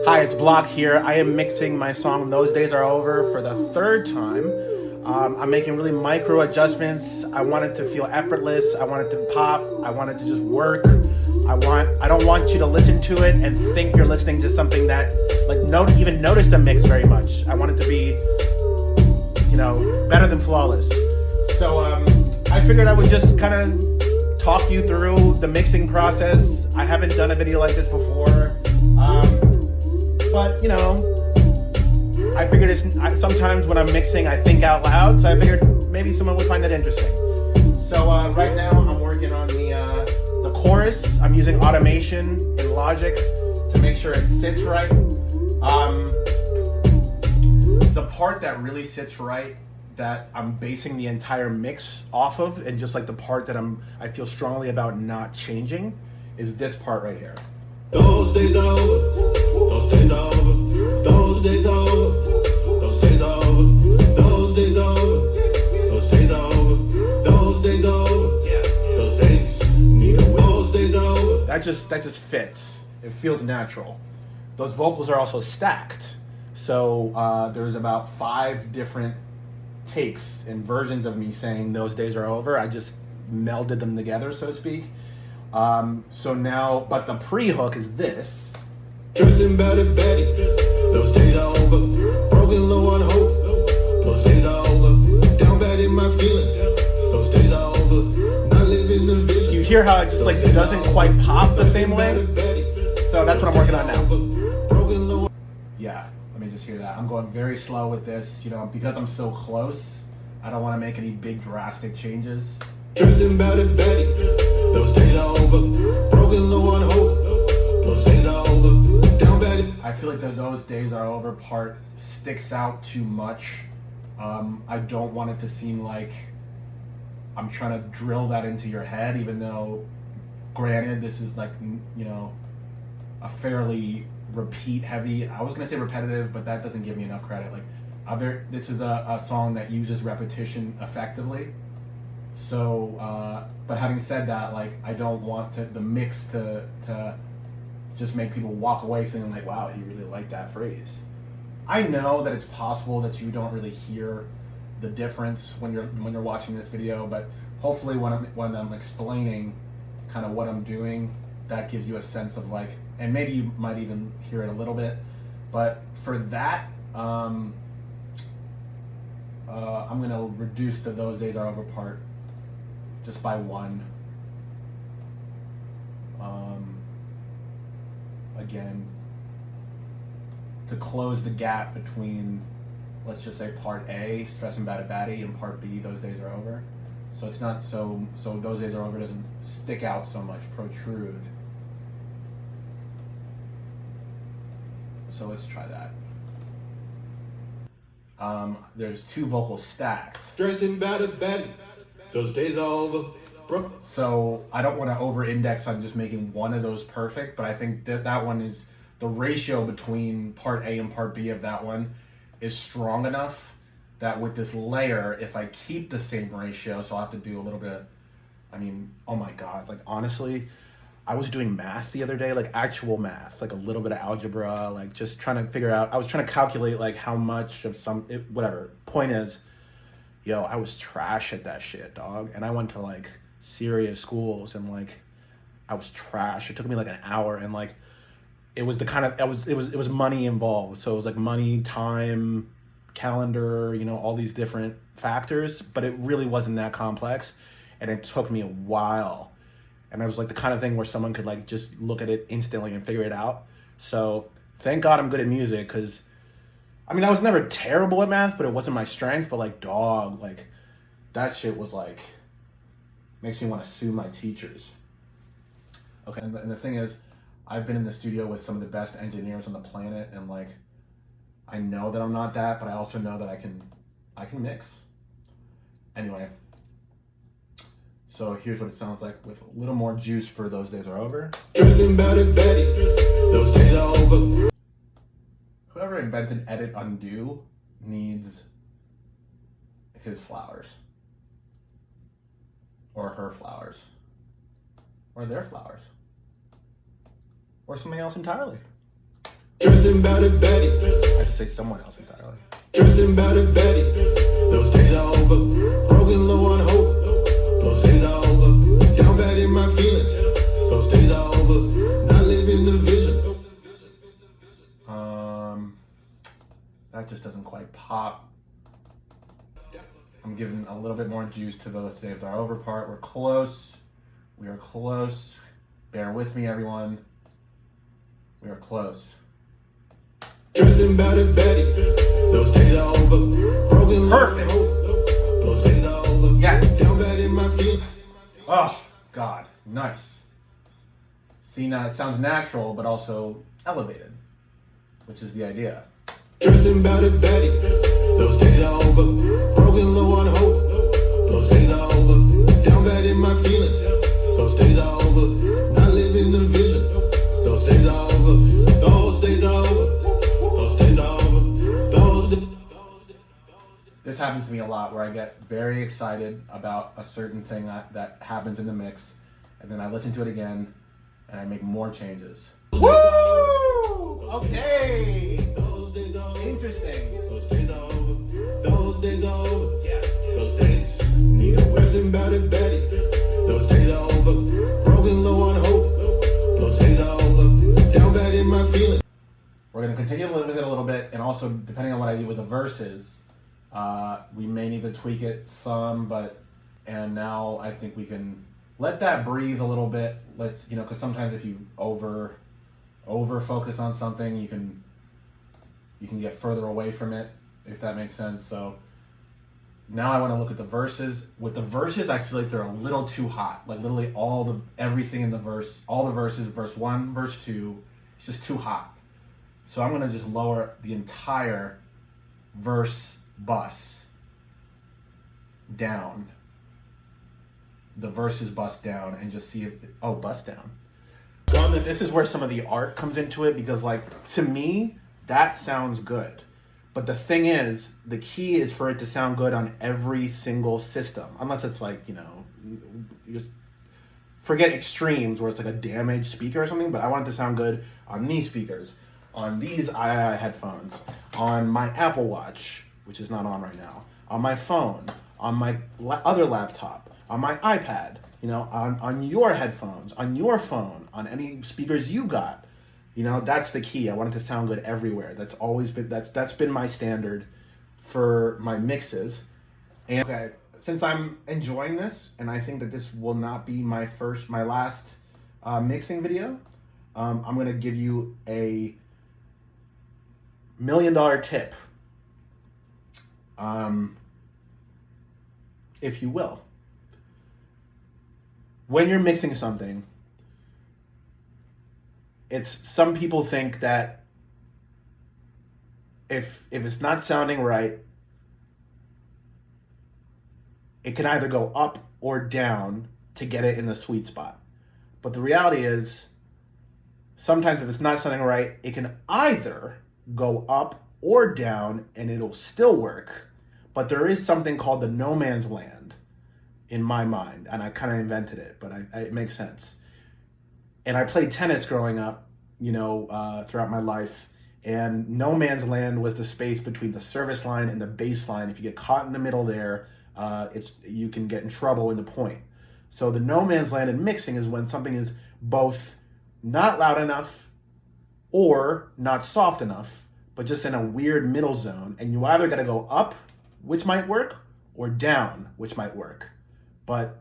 Hi, it's Block here. I am mixing my song Those Days Are Over for the third time. I'm making really micro adjustments. I want it to feel effortless. I want it to pop. I want it to just work. I don't want you to listen to it and think you're listening to something that, like, don't even notice the mix very much. I want it to be, better than flawless. So I figured I would just kind of talk you through the mixing process. I haven't done a video like this before. But, I figured sometimes when I'm mixing, I think out loud, so I figured maybe someone would find that interesting. So right now, I'm working on the chorus. I'm using automation in Logic to make sure it sits right. The part that really sits right, that I'm basing the entire mix off of, and just like the part that I feel strongly about not changing, is this part right here. Those days are over. Those days are over. Those days are over. Those days are over. Those days are over. Those days are over. Those days are over. Yeah. Those days need a way. Those days are over. That just fits. It feels natural. Those vocals are also stacked. So there's about 5 different takes and versions of me saying those days are over. I just melded them together, so to speak. So now, but the pre-hook is this. Dressing better, Betty. Those days are over. Broken low on hope. Those days are over. Down bad in my feelings. Those days are over. Not living the vision. You hear how it just it doesn't quite pop the same way? So that's what I'm working on now. Yeah, let me just hear that. I'm going very slow with this, because I'm so close. I don't want to make any big drastic changes. Dressing better, Betty. Those days are over. Broken low on hope. Those days are over. Down bad. I feel like the "those days are over" part sticks out too much. I don't want it to seem like I'm trying to drill that into your head, even though, granted, this is like, a fairly repeat heavy. I was gonna say repetitive, but that doesn't give me enough credit. This is a song that uses repetition effectively. So, but having said that, I don't want the mix to just make people walk away feeling like, wow, he really liked that phrase. I know that it's possible that you don't really hear the difference when you're watching this video, but hopefully when I'm explaining kind of what I'm doing, that gives you a sense of and maybe you might even hear it a little bit. But for that, I'm gonna reduce the "those days are over" part just by 1. Again, to close the gap between, let's just say, part A, "Stressin' About It Batty," and part B, "Those Days Are Over." So it's not so "Those Days Are Over" doesn't stick out so much, protrude. So let's try that. There's 2 vocals stacked. Dressing better, Betty. Those days are over. So I don't want to over-index on just making one of those perfect, but I think that one is, the ratio between part A and part B of that one is strong enough that with this layer, if I keep the same ratio, so I'll have to do a little bit, oh my God, honestly, I was doing math the other day, actual math, a little bit of algebra, just trying to figure out, I was trying to calculate how much of whatever. Point is, I was trash at that shit, dog. And I went to serious schools and I was trash. It took me an hour, and it was the kind of, it was money involved. So it was money, time, calendar, all these different factors, but it really wasn't that complex. And it took me a while. And I was the kind of thing where someone could just look at it instantly and figure it out. So thank God I'm good at music, because I was never terrible at math, but it wasn't my strength. But dog, that shit was makes me want to sue my teachers. Okay, and the thing is, I've been in the studio with some of the best engineers on the planet, and I know that I'm not that, but I also know that I can mix. Anyway, so here's what it sounds like with a little more juice for "Those Days Are Over." Dressing better, Betty. Those days are over. Whoever invented edit undo needs his flowers, or her flowers, or their flowers, or something else entirely. Dressing about a Betty. I just say someone else entirely. Dressing about a Betty. Those days are over. Broken low on hope. Those days are over. Down bad in my feelings. Those days are over. Not living the vision. That just doesn't quite pop. I'm giving a little bit more juice to the Those Days Are Over part. We're close. We are close. Bear with me, everyone. We are close. Dressing about a Betty. Those days are over. Broken Perfect. Those days are over. Yes. Down bad in my feelings. Oh, God. Nice. See, now it sounds natural, but also elevated, which is the idea. Dressing about a Betty. Those days are over. Broken low on hope. Those days are over. Down bad in my feelings. Those days are over. Not living the vision. Those days are over. Those days are over. Those days are over. Those days. This happens to me a lot where I get very excited about a certain thing that happens in the mix, and then I listen to it again, and I make more changes. Woo! Okay! Those days are over. Interesting. Those days are over. Those days are over. Yeah. Those days. Need a dressing about a Betty. Those days are over. Broken low on hope. Those days are over. Down bad in my feelings. We're going to continue to live with it a little bit, and also, depending on what I do with the verses, we may need to tweak it some, and now I think we can let that breathe a little bit. Let's, because sometimes if you over focus on something, you can get further away from it, if that makes sense. So now I want to look at the verses. With the verses, I feel like they're a little too hot. Like literally everything in the verse, all the verses, verse 1, verse 2, it's just too hot. So I'm going to just lower the entire verse bus down. The verses bus down and just see if, bus down. This is where some of the art comes into it, because to me, that sounds good. But the thing is, the key is for it to sound good on every single system. Unless it's you just forget extremes where it's a damaged speaker or something, but I want it to sound good on these speakers, on these II headphones, on my Apple Watch, which is not on right now, on my phone, on my other laptop, on my iPad, on your headphones, on your phone, on any speakers you got. That's the key. I want it to sound good everywhere. That's always been that's been my standard for my mixes. And okay, since I'm enjoying this, and I think that this will not be my last mixing video, I'm gonna give you a $1 million tip, if you will. When you're mixing something, some people think that if it's not sounding right, it can either go up or down to get it in the sweet spot. But the reality is, sometimes if it's not sounding right, it can either go up or down and it'll still work. But there is something called the no man's land in my mind, and I kind of invented it, but it makes sense. And I played tennis growing up, throughout my life, and no man's land was the space between the service line and the baseline. If you get caught in the middle there, you can get in trouble in the point. So the no man's land in mixing is when something is both not loud enough or not soft enough, but just in a weird middle zone, and you either got to go up, which might work, or down, which might work. But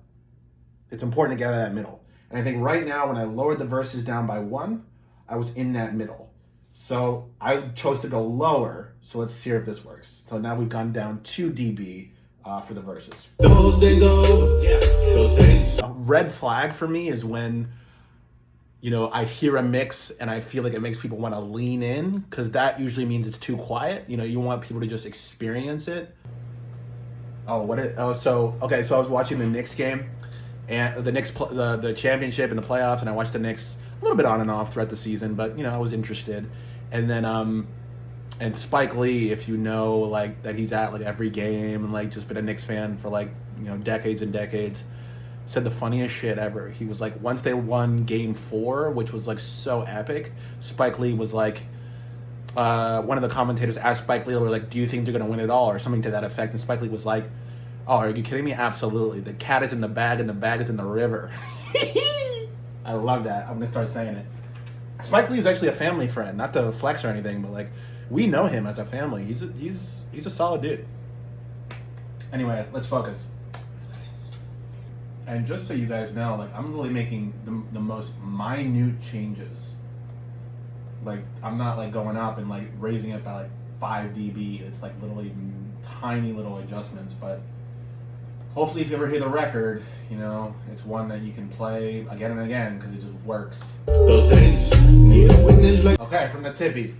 it's important to get out of that middle. And I think right now, when I lowered the verses down by 1, I was in that middle. So I chose to go lower. So let's see if this works. So now we've gone down 2 dB for the verses. Those days are over. Yeah. Those days. A red flag for me is when, I hear a mix and I feel like it makes people want to lean in, because that usually means it's too quiet. You want people to just experience it. So I was watching the Knicks game, and the Knicks, the championship and the playoffs, and I watched the Knicks a little bit on and off throughout the season, but I was interested. And then and Spike Lee, if that he's at every game and just been a Knicks fan for decades and decades, said the funniest shit ever. He was once they won game 4, which was so epic, Spike Lee was one of the commentators asked Spike Lee, like, do you think they're going to win it all, or something to that effect, and Spike Lee was like, oh, are you kidding me? Absolutely. The cat is in the bag, and the bag is in the river. I love that. I'm going to start saying it. Spike Lee is actually a family friend, not to flex or anything, but like, we know him as a family. He's a solid dude. Anyway, let's focus. And just so you guys know, like, I'm really making the most minute changes. Like, I'm not like going up and like raising it by like 5 dB. It's like literally tiny little adjustments. But hopefully, if you ever hear the record, you know, it's one that you can play again and again because it just works. Those days need a witness like. Okay, from the tippy.